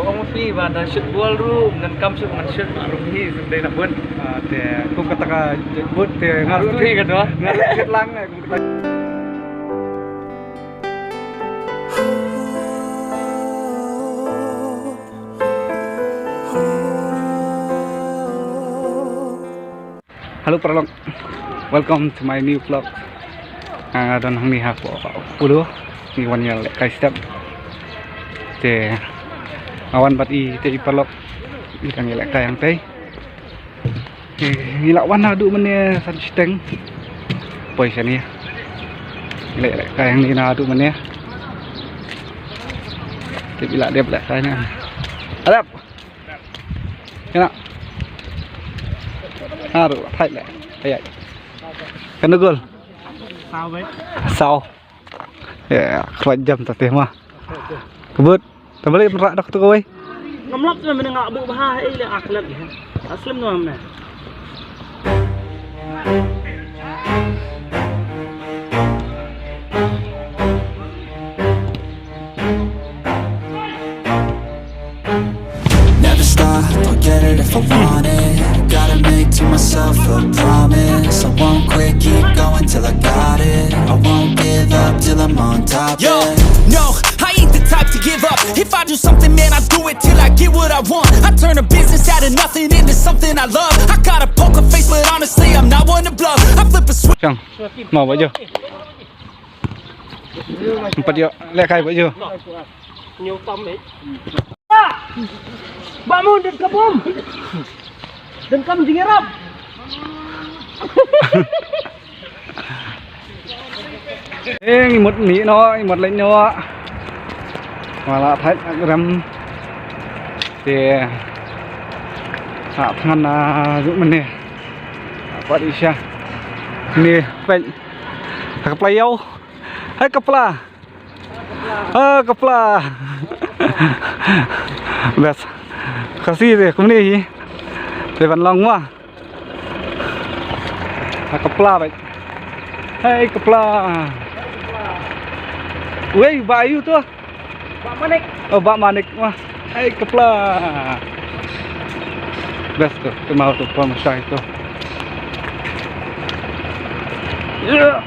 Bohong fi và đã shoot ball room dan kam shoot man shoot room hi sendai nak bun. Te ku kata ka but te ngaru Fi kan doa. ngaru ket lang ne ku kata. Halo Pralong, welcome to my new vlog. Dan hang ni ha ko puluh ni wan yang kai step. Te awan bat I te Pralong ikan yang kai yang tei. Ni lak wan adu mene san steng. Poi sani. Lek kai yang ni na adu mene. Te bila dia belak kai na. Adap. Kena. Haru thay lại đây vậy cái nước gol Sao vậy? sao keluar jam tak teh mah kebut tak boleh merak dak tu koi Ngamlap tu mana ngak bu bahah ile akhlak ya. Aslim tu mana? Never stop, I'll get it if I want it. Gotta make to myself a promise. I won't quit, keep going till I got it. I won't give up till I'm on top. Yo, no, I ain't the type to give up. If I do something, man, I do it till I get what I want. I turn a business out of nothing into something I love. I got a poker face, but honestly, I'm not one to bluff. I flip a switch. Chang mau vậy chưa empat yo lek kai vậy chưa Nhiều tâm đấy. Bangun dan kabum. Dan kam dingirap. một mỹ nó một lên nó mà là thấy rắm thì hạ than dũng mình nè có đi xa nè bệnh cặp play yêu hay cặp la cặp la best kasih deh cũng đi thì vẫn lòng quá cặp la vậy hay cặp la Wei, bayu tu. Pak Manik. Oh, Pak Manik mah. Hai kepala. Best tu, tu mau tu pemasai tu. Ya.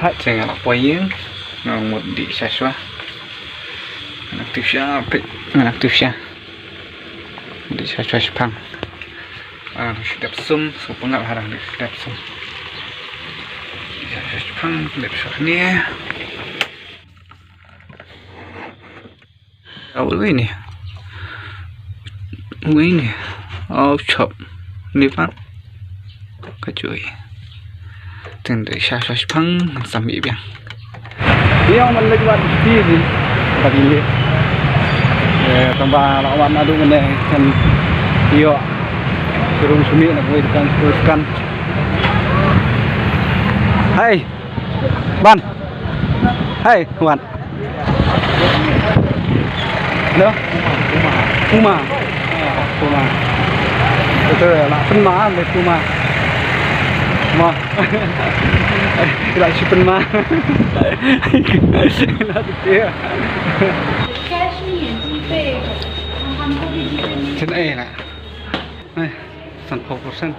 Hai jangan apa yang ngomong di saswa. Aktif siapa? Aktif siapa? Di saswa sepang. Sedap sum, supaya harang di sedap sum. Sepang lebih saknya. Awal ini, oh chop, ni pak, kecuali, tenda syah sepang sambil biang. Yang mana lagi buat ni, tadi ni, tambah lawan adu mana kan, iyo, suruh sumi nak buat teruskan. Hai, Ban. Hai, Ban. Halo. Puma. Puma. Itu lah penma, le Puma. Ma. Tidak si penma. Tidak dia. Cash 眼镜费，他们货币机费。真哎啦。哎，3%.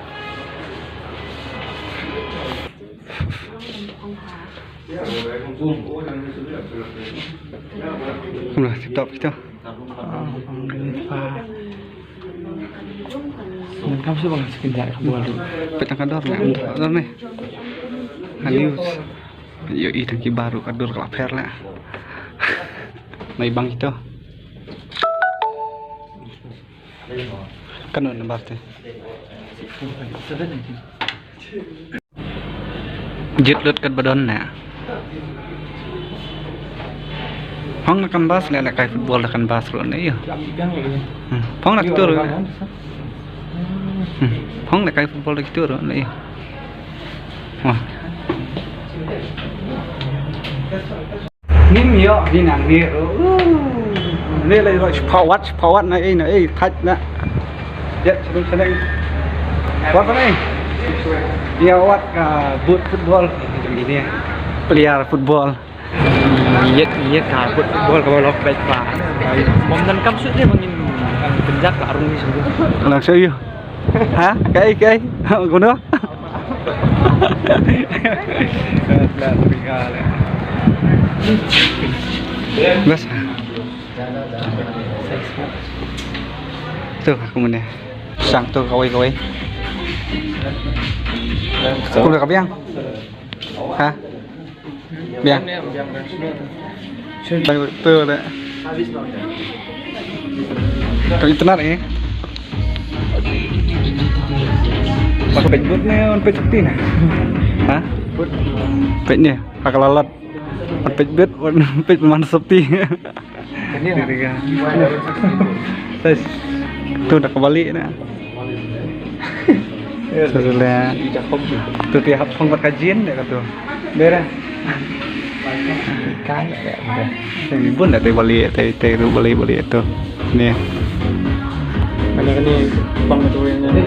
Không rồi, tiếp tục kita. Dan kamu sih bang sekejap buat petang kador nih. Halius. Yo itu ki baru kador kelaper lah. Mai bang itu. Kan udah nambah. Jet lướt cất badon nè. Phong là canvas lại là cái football là canvas rồi đấy à. Phong là cáiตัวrồi. Phong là cái football là cáiตัวrồi đấy. Nim yo đi nàng đi rồi. Đây là gọi power này này thạch nè. Jet xuống xe này. What này? Ya wat boot football ini player football Iya kabut bol kalau lock baik pak. Mom dan kam sudah mengin penjak ke arung ni semua. Langsung yuk. Hah? Cái của nó. Là tinggal. Bas. Tuh aku mana. Sang tuh kawai. Aku udah kapiang. Hah? Biang. Betul deh. Ke internet ni. Pas page boot ni on page sepi nah. Hah? Page ni agak lalat. On page boot on page memang sepi. Ini kan. Tu dah kembali nah. Sudah. Tu tiap phong buat kajian dek tu. Beres. Cái vậy mà. Thì vốn là tây bali tây ru bali tu. Ni. Mana ni bang tu yang ni.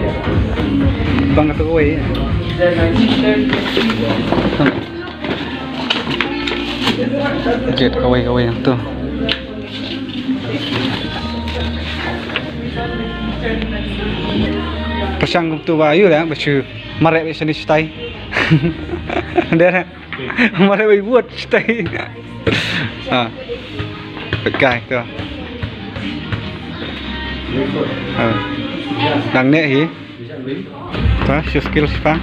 Bang tu oi. Jet kawai yang tu. Pasang tu bayu dah bacu marek sini stay. Dia marek bayu buat stay. Ah. Pekai tu. Đằng nè hỉ đó siêu skill spa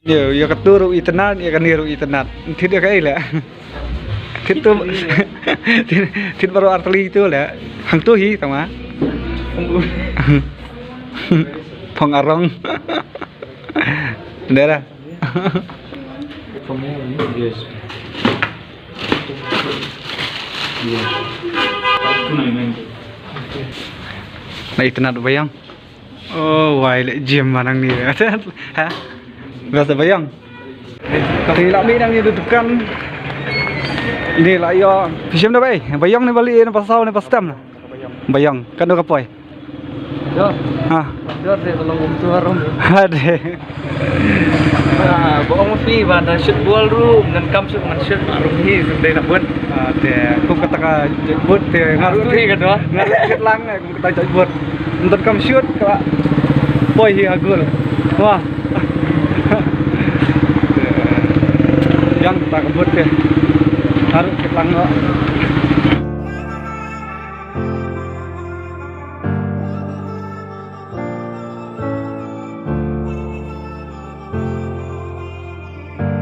nhiều giờ cái tour internet ya kan niru internet tidak kayak lah itu tidak baru arteli itu lah hang tu hi tahu mah phong arong daerah Nah internet bayang. Oh, why lại gym mà đang đi hả? Biasa bayang. Thì lại đi đang đi dudukan. Ini lah yo. Pisam dah bay. Bayang ni balik ni pasal ni pastam. Bayang. Kan do kapoy. Dor. Ha. Dor dia tolong tu harum. Ada. Bohong fi pada shoot ball room dan kam shoot man shoot arum hi sendai nak buat. Ada. Aku kata buat dia ngaruh Ni kan doa. ngaruh ket lang ni aku kata buat. Untuk kam shoot kala boy hi agul. Wah. Yang tak buat dia. Ngaruh ket lang.